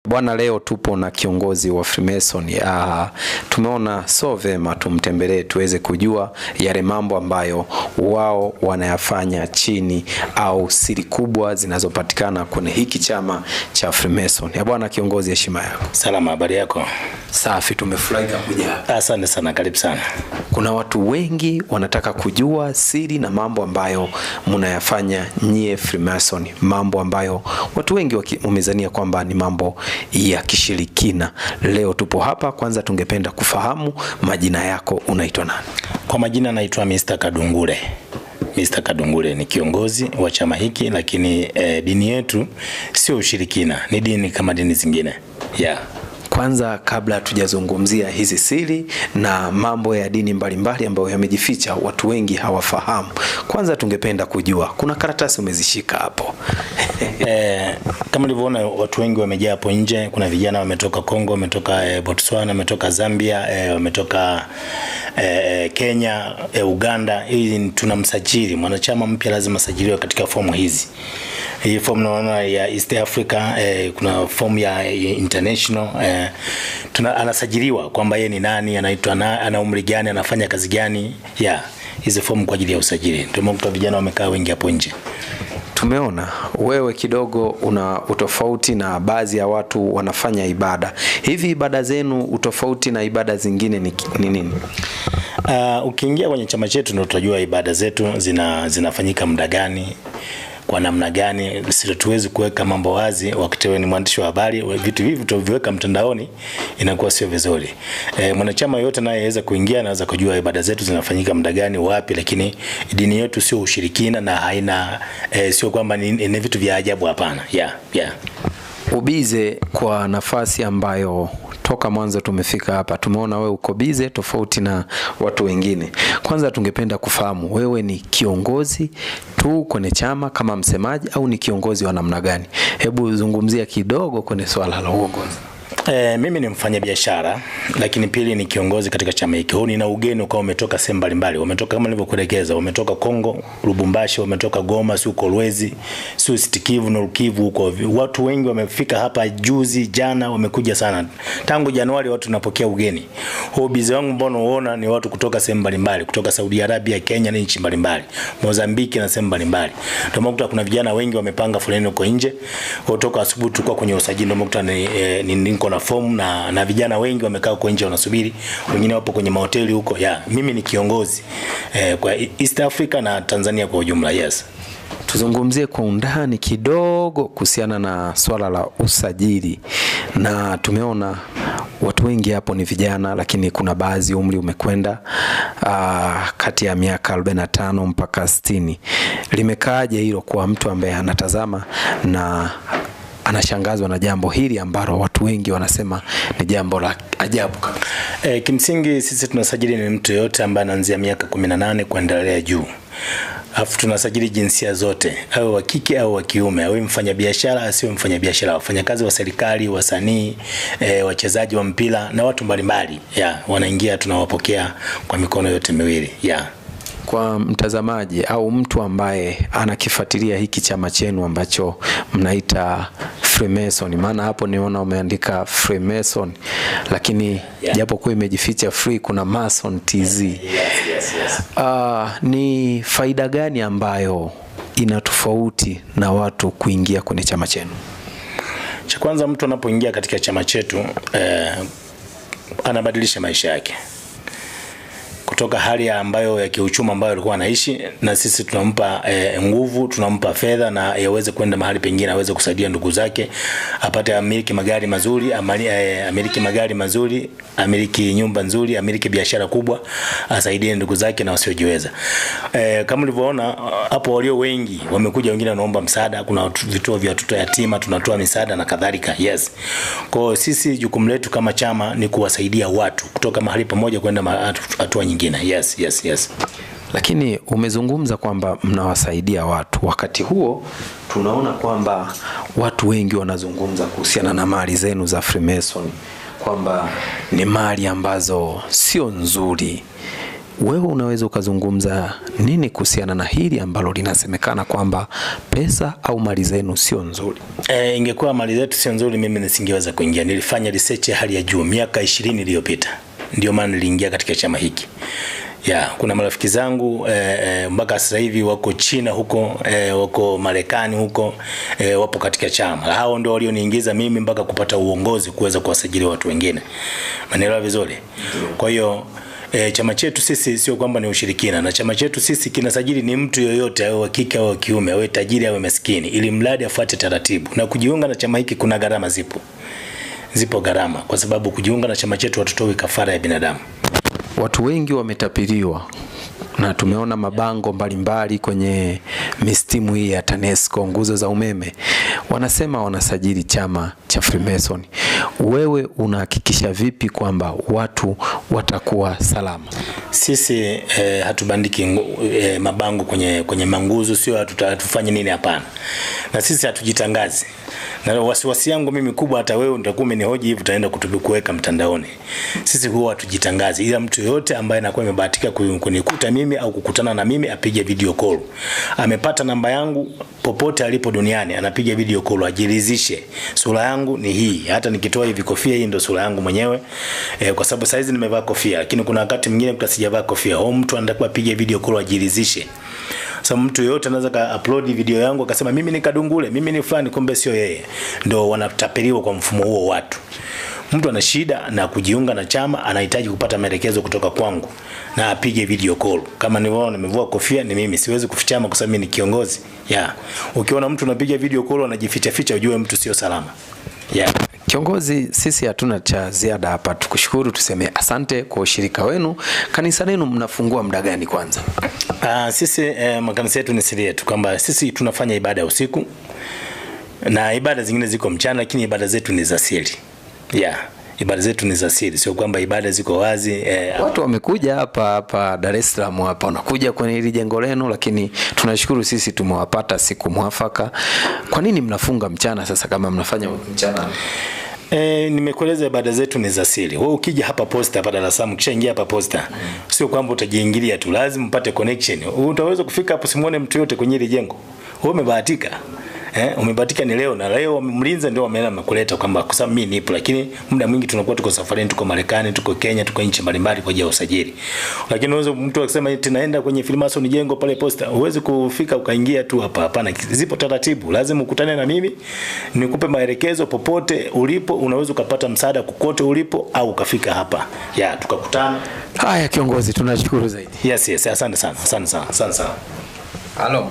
Bwana, leo tupo na kiongozi wa Freemason. Tumeona so vema tumtembelee tuweze kujua yale mambo ambayo wao wanayafanya chini au siri kubwa zinazopatikana kwenye hiki chama cha Freemason. Bwana kiongozi, heshima yako. Salama, habari yako? Safi, tumefurahi kuja. Asante sana, karibu sana. Kuna watu wengi wanataka kujua siri na mambo ambayo mnayafanya nyie Freemason, mambo ambayo watu wengi wamezania kwamba ni mambo ya kishirikina. Leo tupo hapa, kwanza tungependa kufahamu majina yako, unaitwa nani? Kwa majina naitwa Mr. Kadungure. Mr. Kadungure ni kiongozi wa chama hiki, lakini dini yetu sio ushirikina, ni dini kama dini zingine. Kwanza kabla hatujazungumzia hizi siri na mambo ya dini mbalimbali ambayo yamejificha watu wengi hawafahamu, kwanza tungependa kujua, kuna karatasi umezishika hapo. Kama ulivyoona watu wengi wamejaa hapo nje. Kuna vijana wametoka Kongo, wametoka Botswana, wametoka Zambia, wametoka Kenya, Uganda. Hii tunamsajili mwanachama mpya, lazima asajiliwe katika fomu hizi. Hii fomu naona ya East Africa, kuna fomu ya international, anasajiliwa kwamba yeye ni nani, anaitwa ana umri gani, anafanya kazi gani. Hizo fomu kwa ajili ya usajili. Ndio maana vijana wamekaa wengi hapo nje. Tumeona wewe kidogo una utofauti na baadhi ya watu wanafanya ibada. Hivi ibada zenu utofauti na ibada zingine ni nini? Ukiingia kwenye chama chetu ndio utajua ibada zetu zinafanyika muda gani, kwa namna gani. Sisi tuwezi kuweka mambo wazi wakati wewe ni mwandishi wa habari. Vitu hivi tuviweka mtandaoni inakuwa sio vizuri. Mwanachama yote naye anaweza kuingia, anaweza kujua ibada zetu zinafanyika muda gani, wapi, lakini dini yetu sio ushirikina na haina sio kwamba ni vitu vya ajabu, hapana. Ubize kwa nafasi ambayo toka mwanzo tumefika hapa, tumeona wewe uko bize tofauti na watu wengine. Kwanza tungependa kufahamu wewe ni kiongozi tu kwenye chama kama msemaji au ni kiongozi wa namna gani? Hebu zungumzia kidogo kwenye swala la uongozi. Mimi ni mfanyabiashara, lakini pili ni kiongozi katika chama hiki. Huu nina ugeni kwa umetoka sehemu mbalimbali. Wametoka kama nilivyokuelekeza, wametoka Kongo, Lubumbashi, wametoka Goma, Kolwezi, Kivu, Nord Kivu huko. Watu wengi wamefika hapa juzi, jana wamekuja sana. Tangu Januari watu tunapokea ugeni. Hobbies wangu mbona unaona ni watu kutoka sehemu mbalimbali, kutoka Saudi Arabia, Kenya na nchi mbalimbali, Mozambiki na sehemu mbalimbali. Ndio maana kuna vijana wengi wamepanga foleni huko nje. Kutoka asubuhi tulikuwa kwenye usajili, ndio maana niko na fomu na vijana wengi wamekaa huko nje wanasubiri, wengine wapo kwenye mahoteli huko. Mimi ni kiongozi kwa East Africa na Tanzania kwa ujumla. Tuzungumzie kwa undani kidogo kuhusiana na swala la usajili. Na tumeona watu wengi hapo ni vijana, lakini kuna baadhi umri umekwenda kati ya miaka 45 mpaka 60. Limekaaje hilo kwa mtu ambaye anatazama na anashangazwa na jambo hili ambalo watu wengi wanasema ni jambo la ajabu kabisa? Kimsingi sisi tunasajili ni mtu yote ambaye anaanzia miaka 18 kuendelea juu. Alafu tunasajili jinsia zote, awe wa kike au wa kiume, awe mfanyabiashara asiwe mfanyabiashara, wafanyakazi wa serikali, wasanii, wachezaji wa mpira na watu mbalimbali. Wanaingia, tunawapokea kwa mikono yote miwili. Kwa mtazamaji au mtu ambaye anakifuatilia hiki chama chenu ambacho mnaita Freemason, maana hapo niona umeandika Freemason, lakini japo kwa imejificha free kuna Mason TZ. Ni faida gani ambayo ina tofauti na watu kuingia kwenye chama chenu? Cha kwanza, mtu anapoingia katika chama chetu anabadilisha maisha yake kutoka hali ambayo ya kiuchumi ambayo alikuwa anaishi, na sisi tunampa nguvu, tunampa fedha na yaweze kwenda mahali pengine, aweze kusaidia ndugu zake, apate amiliki magari mazuri, amiliki magari mazuri, amiliki nyumba nzuri, amiliki biashara kubwa, asaidie ndugu zake na wasiojiweza. Kama ulivyoona hapo, walio wengi wamekuja, wengine wanaomba msaada. Kuna vituo vya watoto yatima, tunatoa misaada na kadhalika. Kwa sisi jukumu letu kama chama ni kuwasaidia watu kutoka mahali pamoja kwenda hatua nyingine. Yes. Lakini umezungumza kwamba mnawasaidia watu. Wakati huo tunaona kwamba watu wengi wanazungumza kuhusiana na mali zenu za Freemason kwamba ni mali ambazo sio nzuri. wewe unaweza ukazungumza nini kuhusiana na hili ambalo linasemekana kwamba pesa au mali zenu sio nzuri? Ingekuwa mali zetu sio nzuri, mimi nisingeweza kuingia. Nilifanya research ya hali ya juu miaka 20 iliyopita, ndio maana niliingia katika chama hiki. Kuna marafiki zangu mpaka sasa hivi wako China huko, wako Marekani huko, wapo katika chama. Hao ndio walioniingiza mimi mpaka kupata uongozi, kuweza kuwasajili watu wengine. Maneno vizuri. Kwa hiyo chama chetu sisi sio kwamba ni ushirikina, na chama chetu sisi kinasajili ni mtu yoyote, awe wa kike au wa kiume, awe tajiri au maskini, ili mradi afuate taratibu. Na kujiunga na chama hiki kuna gharama zipo gharama, kwa sababu kujiunga na chama chetu hatutoi kafara ya binadamu. Watu wengi wametapeliwa na tumeona mabango mbalimbali kwenye mistimu hii ya TANESCO, nguzo za umeme, wanasema wanasajili chama cha Freemason. Wewe unahakikisha vipi kwamba watu watakuwa salama? Sisi hatubandiki mabango kwenye manguzo, sio hatufanye nini, hapana. Na sisi hatujitangazi. Na wasiwasi yangu mimi kubwa, hata wewe utakuwa umenihoji hivi utaenda kuweka mtandaoni. Sisi huwa hatujitangazi, ila mtu yote ambaye anakuwa amebahatika kunikuta mimi au kukutana na mimi apige video call. Amepata namba yangu popote alipo duniani, anapiga video call ajiridhishe sura yangu ni hii. Hata nikitoa hivi kofia, hii ndio sura yangu mwenyewe. Kwa sababu saizi nimevaa kofia, lakini kuna wakati mwingine mtasijavaa kofia. Huyo mtu anataka apige video call ajiridhishe. Sasa mtu yote anaweza ka-upload video yangu akasema mimi ni Kadungule, mimi ni fulani, kumbe sio yeye. Ndio wanatapeliwa kwa mfumo huo watu. Mtu ana shida na kujiunga na chama, anahitaji kupata maelekezo kutoka kwangu na apige video call. Kama nilivyoona nimevua kofia, ni mimi, siwezi kufichama kwa sababu mimi ni kiongozi. Ukiona mtu anapiga video call anajificha, ujue mtu sio salama. Kiongozi, sisi hatuna cha ziada hapa. Tukushukuru, tuseme asante kwa ushirika wenu. Kanisa lenu mnafungua muda gani kwanza? Sisi makanisa yetu ni siri yetu, kwamba sisi tunafanya ibada usiku na ibada zingine ziko mchana, lakini ibada zetu ni za siri. Ibada zetu ni za siri, sio kwamba ibada ziko wazi. Watu wamekuja hapa Dar es Salaam hapa, wanakuja kwenye hili jengo lenu, lakini tunashukuru sisi tumewapata siku mwafaka. Kwa nini mnafunga mchana sasa kama mnafanya mchana? Nimekueleza ibada zetu ni za siri. Wewe ukija hapa Posta hapa Dar es Salaam, kisha ingia hapa Posta, sio kwamba utajiingilia tu, lazima mpate connection. Utaweza kufika hapo simuone mtu yote kwenye ile jengo. Wewe umebahatika. Umebahatika ni leo, na leo mlinzi ndio amekuleta kwamba kwa sababu mimi nipo, lakini muda mwingi tunakuwa tuko safarini, tuko Marekani, tuko Kenya, tuko nchi mbalimbali kwa ajili ya usajili. Lakini unaweza mtu akisema tunaenda kwenye Freemason jengo pale Posta, uweze kufika ukaingia tu hapa, hapana. Zipo taratibu, lazima ukutane na mimi nikupe maelekezo. Popote ulipo unaweza kupata msaada kokote ulipo, au ukafika hapa tukakutana. Haya kiongozi, tunashukuru zaidi. Yes, asante sana. Halo.